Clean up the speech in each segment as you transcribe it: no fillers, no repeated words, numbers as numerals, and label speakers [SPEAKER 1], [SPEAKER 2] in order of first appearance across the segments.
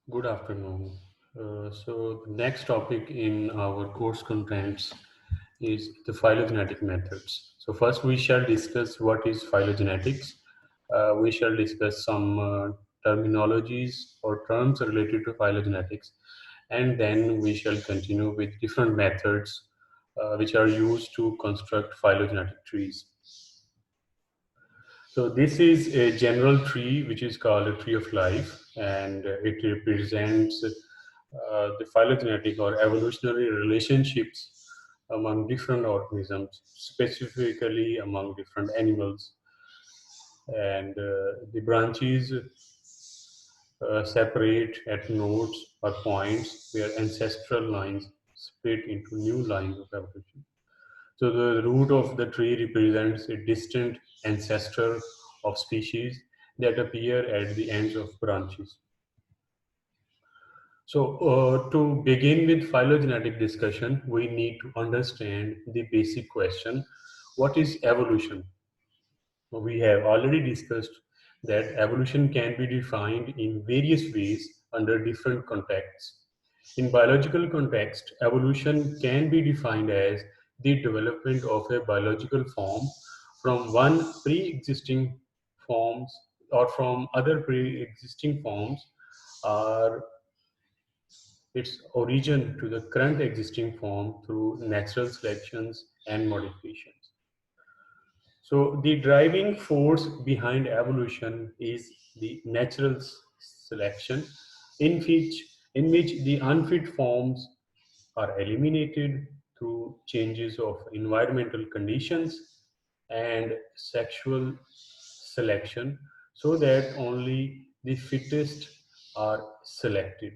[SPEAKER 1] Good afternoon. So the next topic in our course contents is the phylogenetic methods. So first we shall discuss what is phylogenetics. We shall discuss some terminologies or terms related to phylogenetics, and then we shall continue with different methods which are used to construct phylogenetic trees. So this is a general tree which is called a tree of life, and it represents the phylogenetic or evolutionary relationships among different organisms, specifically among different animals. And the branches separate at nodes or points where ancestral lines split into new lines of evolution. So the root of the tree represents a distant ancestor of species that appear at the ends of branches. So to begin with phylogenetic discussion, we need to understand the basic question: what is evolution? We have already discussed that evolution can be defined in various ways under different contexts. In biological context, evolution can be defined as the development of a biological form from one pre-existing forms or from other pre-existing forms, or its origin to the current existing form through natural selections and modifications. So the driving force behind evolution is the natural selection, in which the unfit forms are eliminated through changes of environmental conditions and sexual selection, so that only the fittest are selected.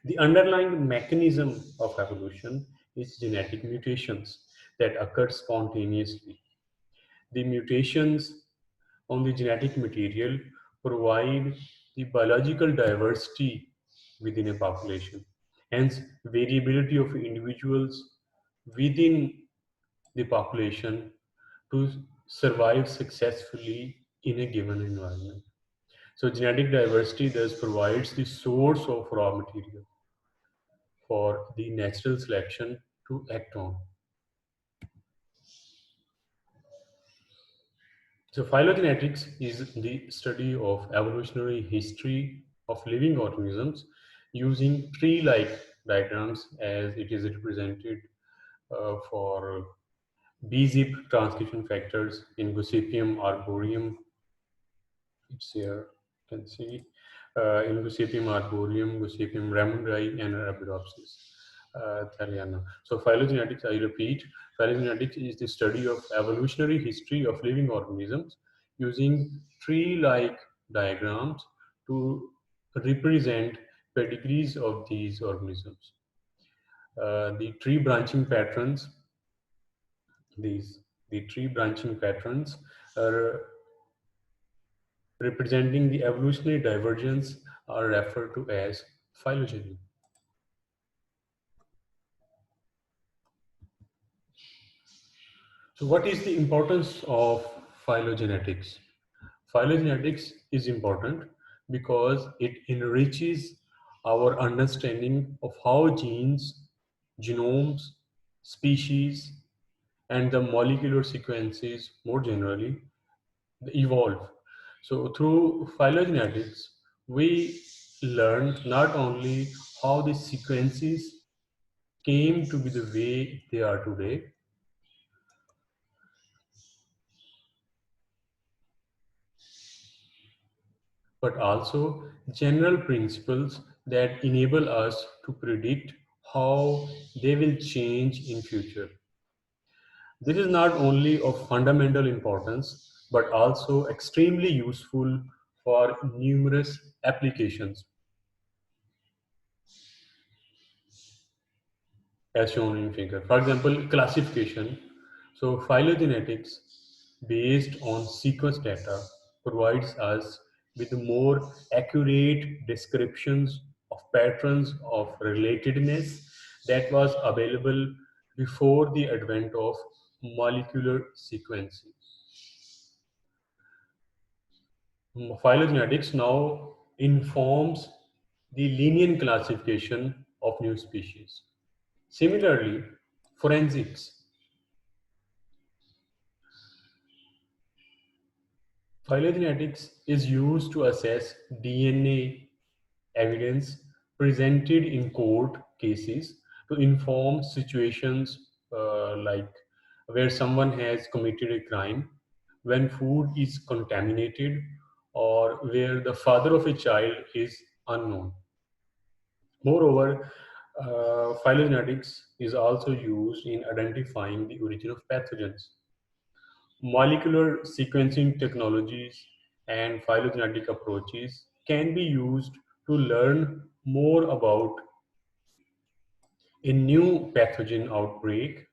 [SPEAKER 1] The underlying mechanism of evolution is genetic mutations that occur spontaneously. The mutations on the genetic material provide the biological diversity within a population. Hence, variability of individuals within the population to survive successfully in a given environment. So, genetic diversity thus provides the source of raw material for the natural selection to act on. So phylogenetics is the study of evolutionary history of living organisms using tree-like diagrams as it is represented for B-zip transcription factors in Gossypium arboreum. It's here, you can see in Gossypium arboreum, Gossypium ramondi, and Arabidopsis thaliana. So phylogenetics, I repeat, phylogenetics is the study of evolutionary history of living organisms using tree-like diagrams to represent pedigrees of these organisms. The tree branching patterns, these the tree branching patterns are representing the evolutionary divergence are referred to as phylogeny. So what is the importance of phylogenetics? Phylogenetics is important because it enriches our understanding of how genes, genomes, species, and the molecular sequences more generally evolve. So through phylogenetics, we learn not only how the sequences came to be the way they are today, but also general principles that enable us to predict how they will change in future. This is not only of fundamental importance, but also extremely useful for numerous applications, as shown in figure. For example, classification. So phylogenetics based on sequence data provides us with more accurate descriptions of patterns of relatedness that was available before the advent of molecular sequencing. Phylogenetics now informs the lenient classification of new species. Similarly, forensics. Phylogenetics is used to assess DNA evidence presented in court cases to inform situations like where someone has committed a crime, when food is contaminated, or where the father of a child is unknown. Moreover, phylogenetics is also used in identifying the origin of pathogens. Molecular sequencing technologies and phylogenetic approaches can be used to learn more about a new pathogen outbreak.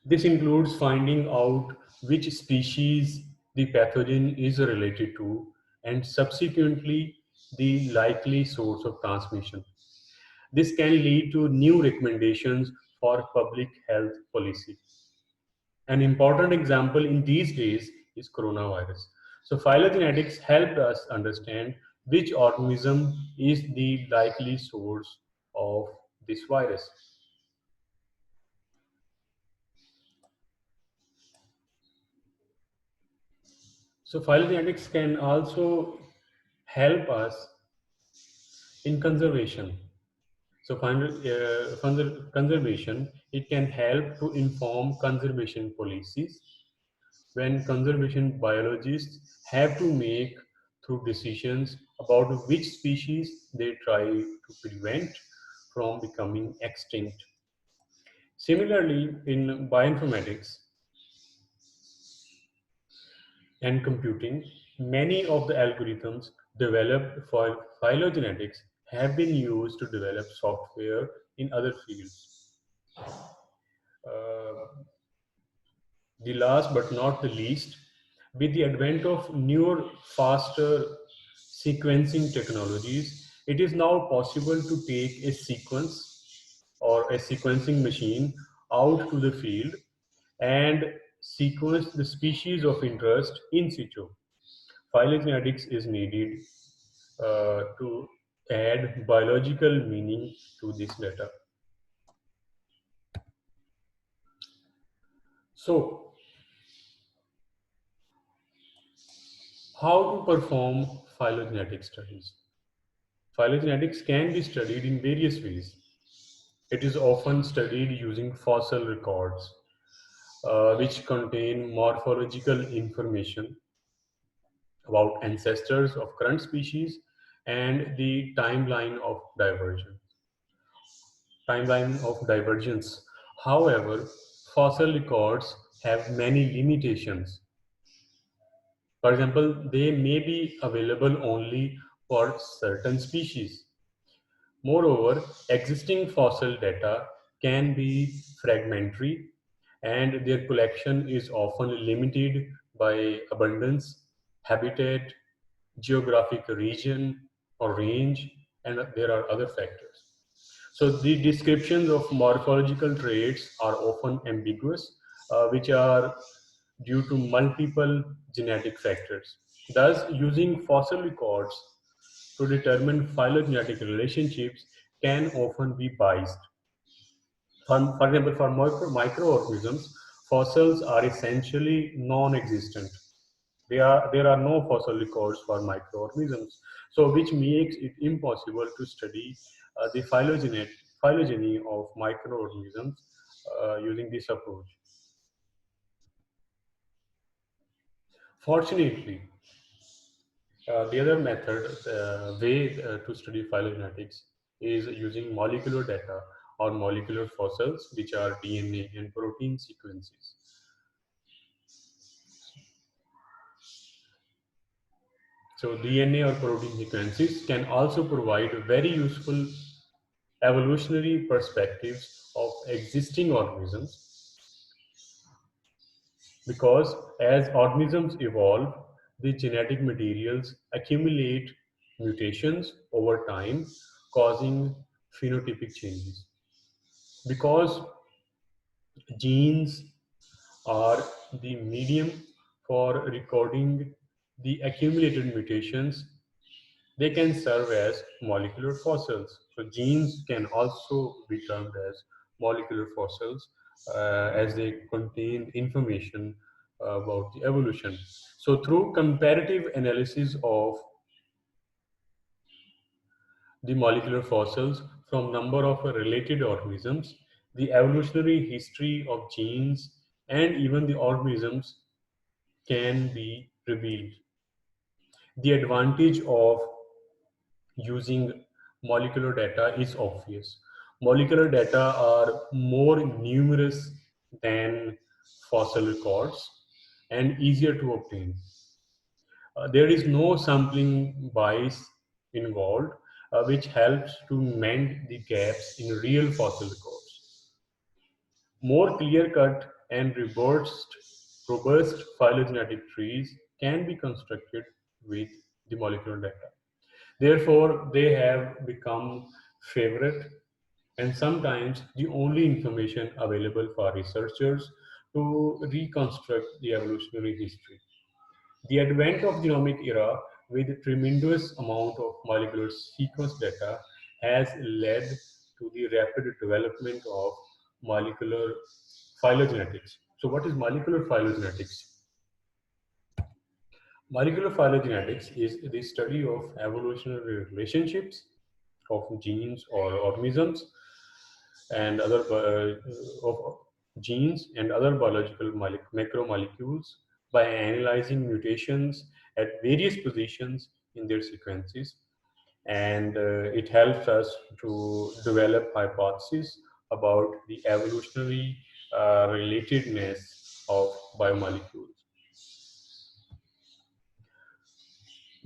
[SPEAKER 1] This includes finding out which species the pathogen is related to and subsequently the likely source of transmission. This can lead to new recommendations for public health policy. An important example in these days is coronavirus. So phylogenetics helped us understand which organism is the likely source of this virus. So phylogenetics can also help us in conservation. So conservation, it can help to inform conservation policies when conservation biologists have to make through decisions about which species they try to prevent from becoming extinct. Similarly, in bioinformatics and computing, many of the algorithms developed for phylogenetics have been used to develop software in other fields. Uh, the last but not the least, with the advent of newer, faster sequencing technologies, it is now possible to take a sequence or a sequencing machine out to the field and sequence the species of interest in situ. Phylogenetics is needed to add biological meaning to this data. So, how to perform phylogenetic studies? Phylogenetics can be studied in various ways. It is often studied using fossil records, which contain morphological information about ancestors of current species and the timeline of divergence. However, fossil records have many limitations. For example, they may be available only for certain species. Moreover, existing fossil data can be fragmentary and their collection is often limited by abundance, habitat, geographic region or range, and there are other factors. So the descriptions of morphological traits are often ambiguous, which are due to multiple genetic factors. Thus, using fossil records to determine phylogenetic relationships can often be biased. For example, for microorganisms, fossils are essentially non-existent. There are no fossil records for microorganisms, so which makes it impossible to study the phylogeny of microorganisms using this approach. Fortunately, the other method, way to study phylogenetics is using molecular data or molecular fossils, which are DNA and protein sequences. So DNA or protein sequences can also provide very useful evolutionary perspectives of existing organisms because as organisms evolve, the genetic materials accumulate mutations over time, causing phenotypic changes. Because genes are the medium for recording the accumulated mutations, They can serve as molecular fossils. So genes can also be termed as molecular fossils as they contain information about the evolution. So through comparative analysis of the molecular fossils from number of related organisms, the evolutionary history of genes, and even the organisms can be revealed. The advantage of using molecular data is obvious. Molecular data are more numerous than fossil records and easier to obtain. There is no sampling bias involved, which helps to mend the gaps in real fossil records. More clear-cut and robust phylogenetic trees can be constructed with the molecular data. Therefore, they have become favorite and sometimes the only information available for researchers to reconstruct the evolutionary history. The advent of genomic era with a tremendous amount of molecular sequence data has led to the rapid development of molecular phylogenetics. So what is molecular phylogenetics? Molecular phylogenetics is the study of evolutionary relationships of genes or organisms and other of genes and other biological macromolecules by analyzing mutations at various positions in their sequences, and it helps us to develop hypotheses about the evolutionary relatedness of biomolecules.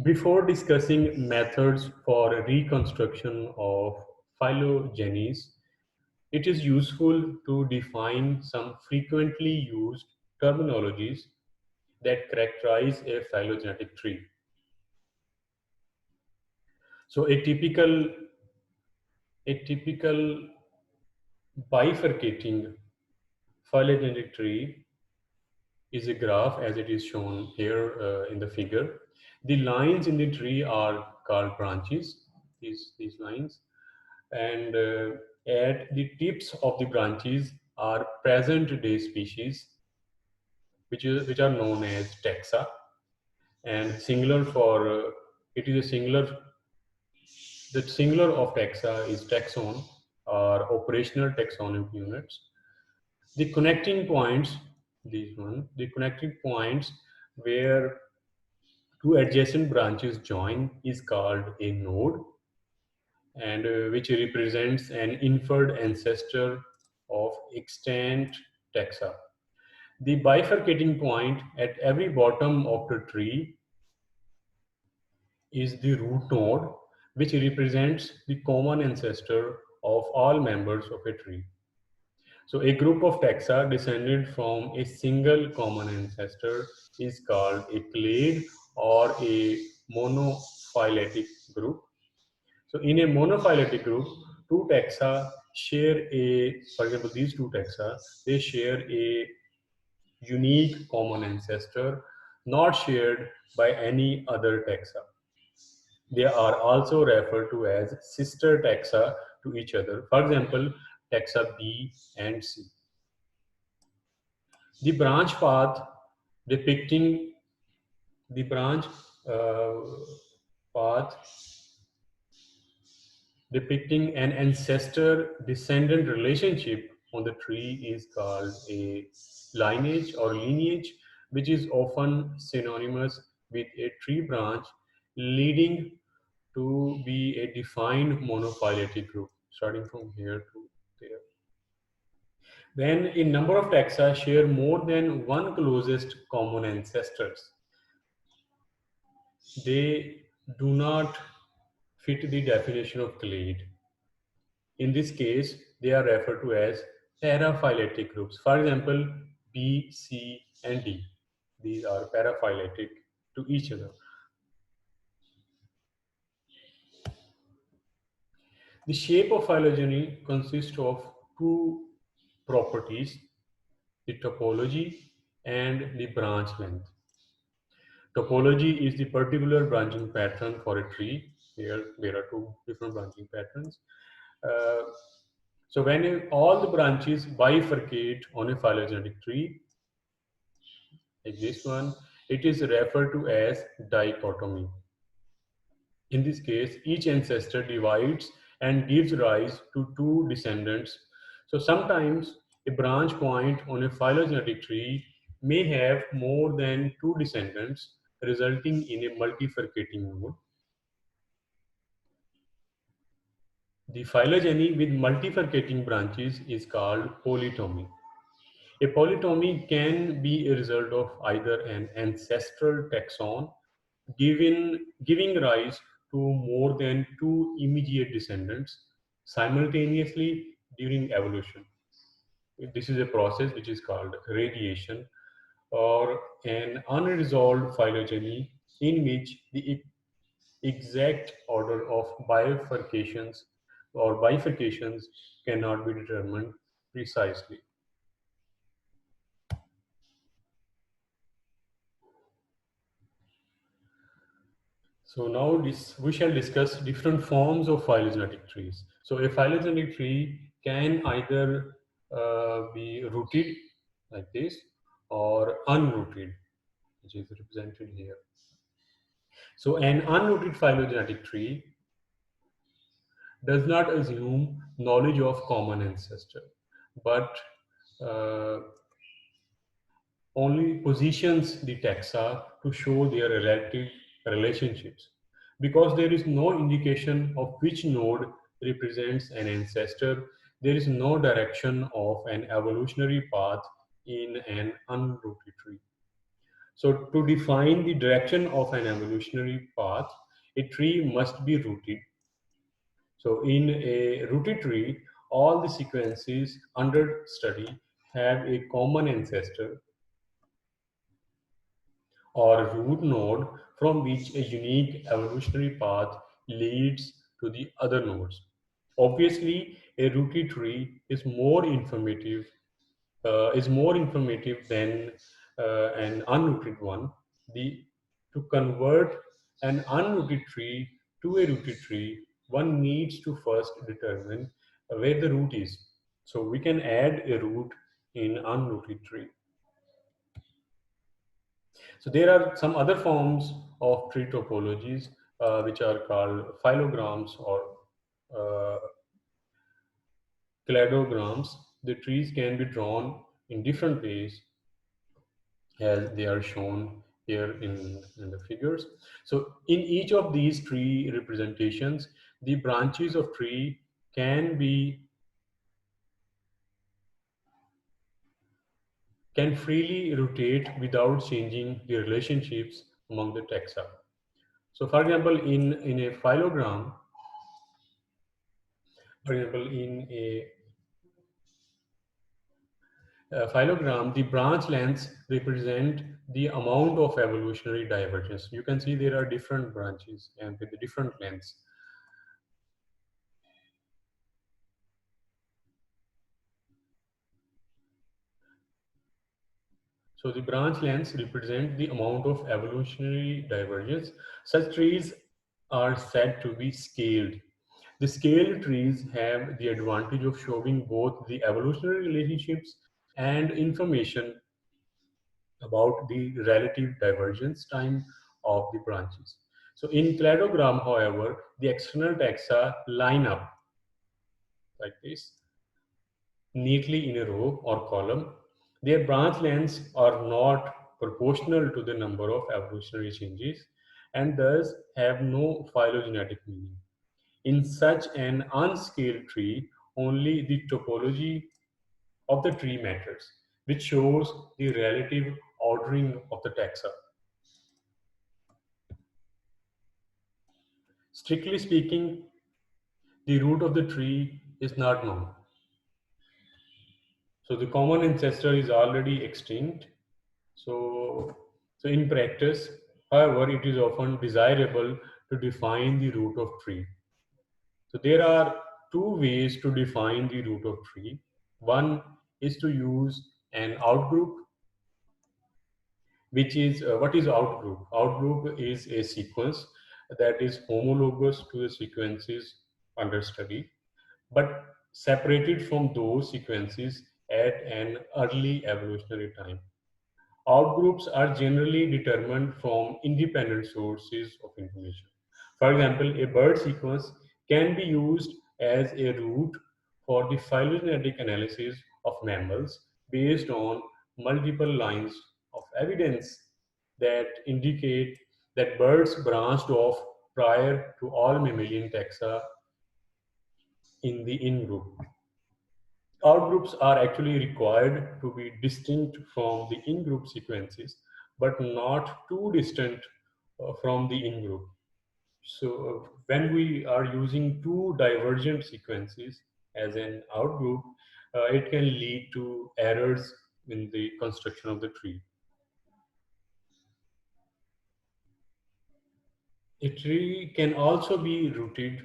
[SPEAKER 1] Before discussing methods for reconstruction of phylogenies, it is useful to define some frequently used terminologies that characterize a phylogenetic tree. So a typical bifurcating phylogenetic tree is a graph as it is shown here in the figure. The lines in the tree are called branches, these lines, and at the tips of the branches are present day species which are known as taxa, and singular for it is a singular the singular of taxa is taxon or operational taxonomic units. The connecting points, the connecting points where two adjacent branches join is called a node, and which represents an inferred ancestor of extant taxa. The bifurcating point at every bottom of the tree is the root node, which represents the common ancestor of all members of a tree. So a group of taxa descended from a single common ancestor is called a clade or a monophyletic group. So in a monophyletic group, two taxa share for example, these two taxa, they share a unique common ancestor not shared by any other taxa. They are also referred to as sister taxa to each other. For example, taxa B and C. The branch path depicting the branch uh, path depicting an ancestor-descendant relationship on the tree is called a lineage, which is often synonymous with a tree branch leading to be a defined monophyletic group, starting from here to there. When a number of taxa share more than one closest common ancestors, they do not fit the definition of clade. In this case, they are referred to as paraphyletic groups. For example, B, C, and D. These are paraphyletic to each other. The shape of phylogeny consists of two properties, the topology and the branch length. Topology is the particular branching pattern for a tree, Here there are two different branching patterns. Uh, so when all the branches bifurcate on a phylogenetic tree, like this one, it is referred to as dichotomy. In this case, each ancestor divides and gives rise to two descendants. So sometimes a branch point on a phylogenetic tree may have more than two descendants, resulting in a multifurcating node. The phylogeny with multifurcating branches is called polytomy. A polytomy can be a result of either an ancestral taxon giving rise to more than two immediate descendants simultaneously during evolution. This is a process which is called radiation, or an unresolved phylogeny in which the exact order of bifurcations cannot be determined precisely. So now we shall discuss different forms of phylogenetic trees. So a phylogenetic tree can either be rooted like this or unrooted, which is represented here. So an unrooted phylogenetic tree does not assume knowledge of common ancestor, but uh, only positions the taxa to show their relative relationships. Because there is no indication of which node represents an ancestor, there is no direction of an evolutionary path in an unrooted tree. So, to define the direction of an evolutionary path, a tree must be rooted. So, in a rooted tree, all the sequences under study have a common ancestor or root node from which a unique evolutionary path leads to the other nodes. Obviously, a rooted tree is more informative than an unrooted one. To convert an unrooted tree to a rooted tree, one needs to first determine where the root is. So we can add a root in unrooted tree. So there are some other forms of tree topologies which are called phylograms or uh, cladograms. The trees can be drawn in different ways as they are shown here in the figures. So in each of these tree representations, the branches of tree can be can freely rotate without changing the relationships among the taxa. So for example, in a phylogram, for example, in a phylogram, the branch lengths represent the amount of evolutionary divergence. You can see there are different branches and with the different lengths. So the branch lengths represent the amount of evolutionary divergence. Such trees are said to be scaled. The scaled trees have the advantage of showing both the evolutionary relationships and information about the relative divergence time of the branches. So in cladogram, however, the external taxa line up like this, neatly in a row or column. Their branch lengths are not proportional to the number of evolutionary changes and thus have no phylogenetic meaning. In such an unscaled tree, only the topology of the tree matters, which shows the relative ordering of the taxa. Strictly speaking, the root of the tree is not known. So the common ancestor is already extinct. So, so in practice, however, it is often desirable to define the root of tree. So there are two ways to define the root of tree. One is to use an outgroup, which is what is outgroup? Outgroup is a sequence that is homologous to the sequences under study, but separated from those sequences at an early evolutionary time. Outgroups are generally determined from independent sources of information. For example, a bird sequence can be used as a route for the phylogenetic analysis of mammals based on multiple lines of evidence that indicate that birds branched off prior to all mammalian taxa in the in group. Outgroups are actually required to be distinct from the in-group sequences, but not too distant from the in-group. So when we are using two divergent sequences as an outgroup, it can lead to errors in the construction of the tree. A tree can also be rooted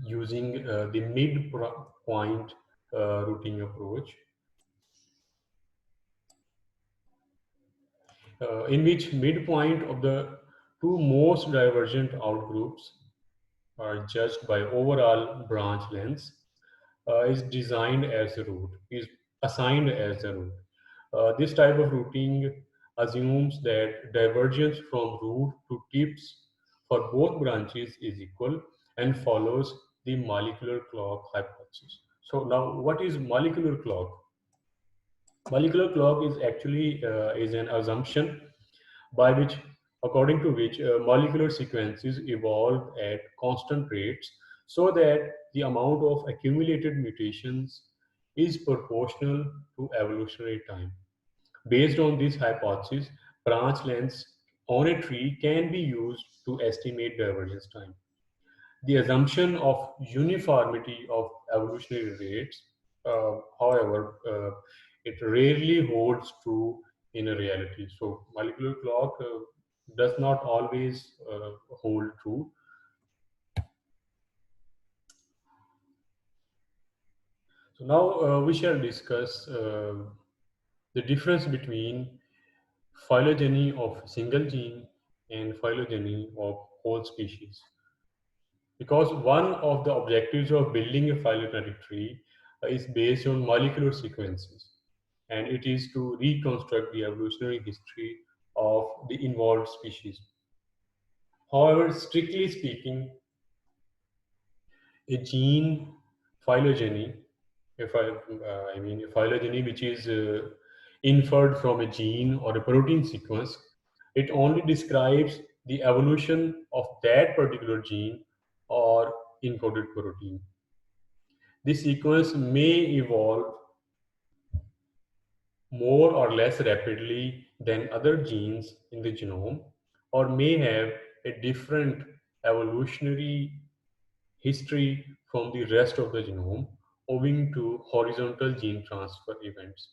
[SPEAKER 1] using the midpoint routing approach, in which midpoint of the two most divergent outgroups are judged by overall branch lengths is designed as a root, is assigned as a root. This type of routing assumes that divergence from root to tips for both branches is equal and follows the molecular clock hypothesis. So now, what is molecular clock? Molecular clock is actually is an assumption by which, according to which molecular sequences evolve at constant rates so that the amount of accumulated mutations is proportional to evolutionary time. Based on this hypothesis, branch lengths on a tree can be used to estimate divergence time. The assumption of uniformity of evolutionary rates, however, it rarely holds true in a reality. So, molecular clock does not always hold true. So, now we shall discuss the difference between phylogeny of single gene and phylogeny of whole species. Because one of the objectives of building a phylogenetic tree is based on molecular sequences, and it is to reconstruct the evolutionary history of the involved species. However, strictly speaking, a gene phylogeny, I mean a phylogeny which is inferred from a gene or a protein sequence, it only describes the evolution of that particular gene or encoded protein. This sequence may evolve more or less rapidly than other genes in the genome, or may have a different evolutionary history from the rest of the genome owing to horizontal gene transfer events.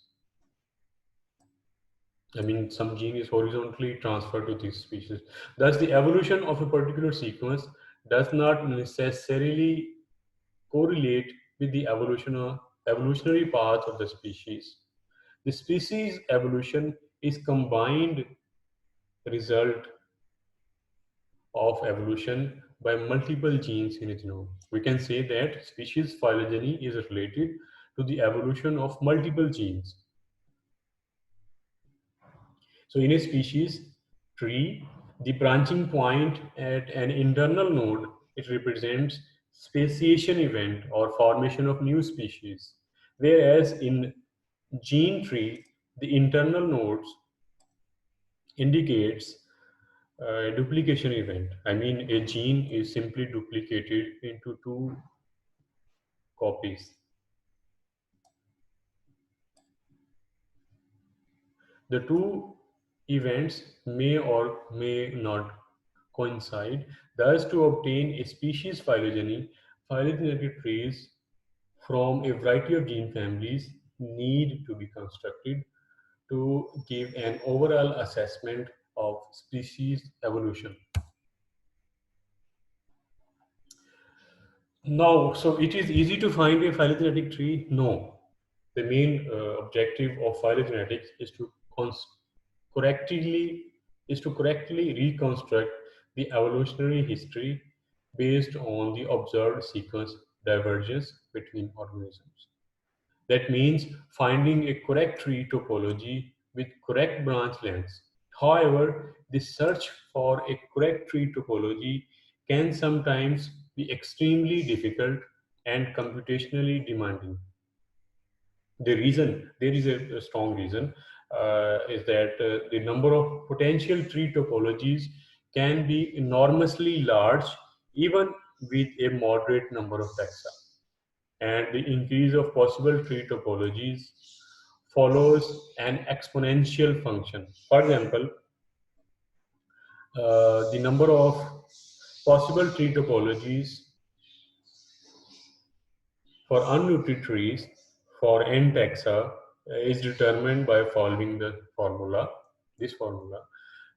[SPEAKER 1] I mean, some gene is horizontally transferred to this species. Thus, the evolution of a particular sequence does not necessarily correlate with the evolutionary path of the species. The species evolution is combined result of evolution by multiple genes in a genome. We can say that species phylogeny is related to the evolution of multiple genes. So in a species tree, the branching point at an internal node, it represents speciation event or formation of new species. Whereas in gene tree, the internal nodes indicates a duplication event. I mean, a gene is simply duplicated into two copies. The two events may or may not coincide. Thus, to obtain a species phylogeny, phylogenetic trees from a variety of gene families need to be constructed to give an overall assessment of species evolution. Now, so it is easy to find a phylogenetic tree? No. The main objective of phylogenetics is to correctly reconstruct the evolutionary history based on the observed sequence divergence between organisms. That means finding a correct tree topology with correct branch lengths. However, the search for a correct tree topology can sometimes be extremely difficult and computationally demanding. The reason, there is a strong reason, is that the number of potential tree topologies can be enormously large even with a moderate number of taxa. And the increase of possible tree topologies follows an exponential function. For example, the number of possible tree topologies for unrooted trees for n taxa is determined by following the formula, this formula.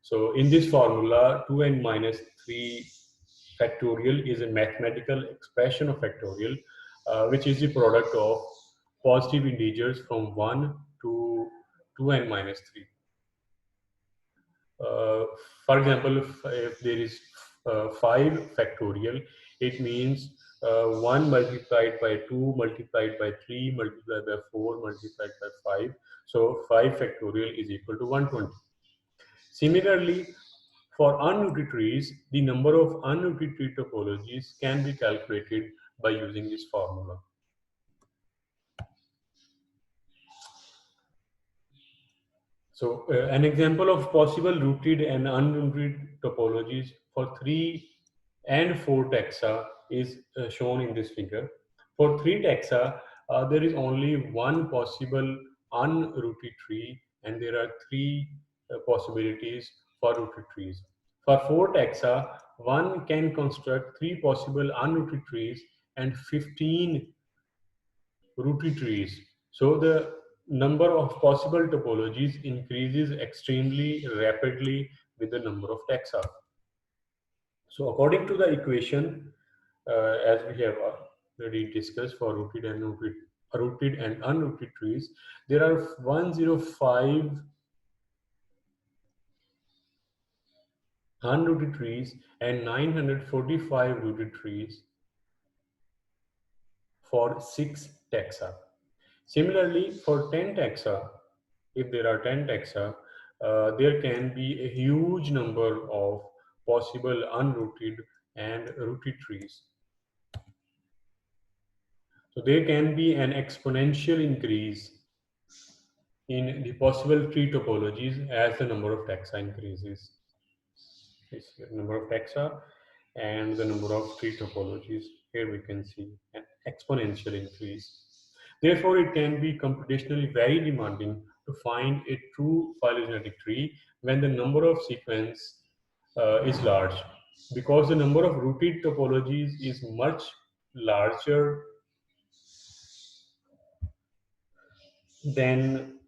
[SPEAKER 1] So in this formula, 2n minus 3 factorial is a mathematical expression of factorial, which is the product of positive integers from 1 to 2n minus 3. Uh, for example, if there is 5 factorial, it means 1 multiplied by 2 multiplied by 3 multiplied by 4 multiplied by 5. So 5 factorial is equal to 120. Similarly, for unrooted trees, the number of unrooted tree topologies can be calculated by using this formula. So an example of possible rooted and unrooted topologies for 3 and 4 taxa is shown in this figure. For 3 taxa, there is only one possible unrooted tree and there are 3 possibilities for rooted trees. For 4 taxa, one can construct 3 possible unrooted trees and 15 rooted trees. So the number of possible topologies increases extremely rapidly with the number of taxa. So according to the equation, as we have already discussed for rooted and unrooted trees, there are 105 unrooted trees and 945 rooted trees for 6 taxa. Similarly, for 10 taxa, if there are 10 taxa, there can be a huge number of possible unrooted and rooted trees. So there can be an exponential increase in the possible tree topologies as the number of taxa increases. This number of taxa and the number of tree topologies. Here we can see an exponential increase. Therefore, it can be computationally very demanding to find a true phylogenetic tree when the number of sequence is large, because the number of rooted topologies is much larger than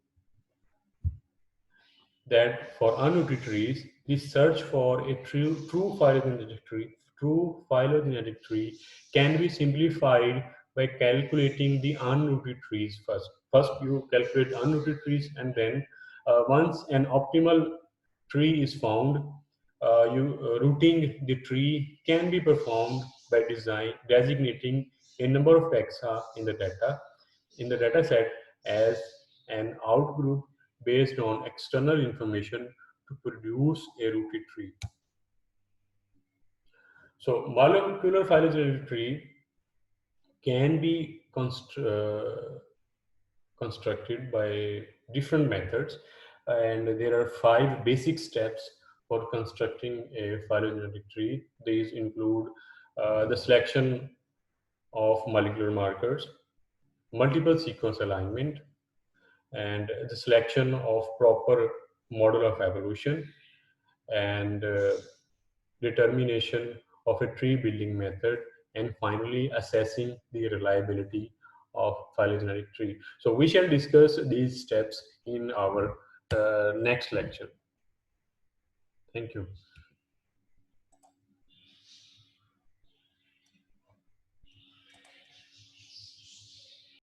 [SPEAKER 1] that for unrooted trees. The search for a true phylogenetic tree can be simplified by calculating the unrooted trees first. First, you calculate unrooted trees, and then once an optimal tree is found, rooting the tree can be performed by designating a number of taxa in the data set as an outgroup based on external information to produce a rooted tree. So molecular phylogenetic tree can be constructed by different methods, and there are 5 basic steps for constructing a phylogenetic tree. These include the selection of molecular markers, multiple sequence alignment, and the selection of proper model of evolution, and determination of a tree building method, and finally assessing the reliability of phylogenetic tree. So we shall discuss these steps in our next lecture. Thank you.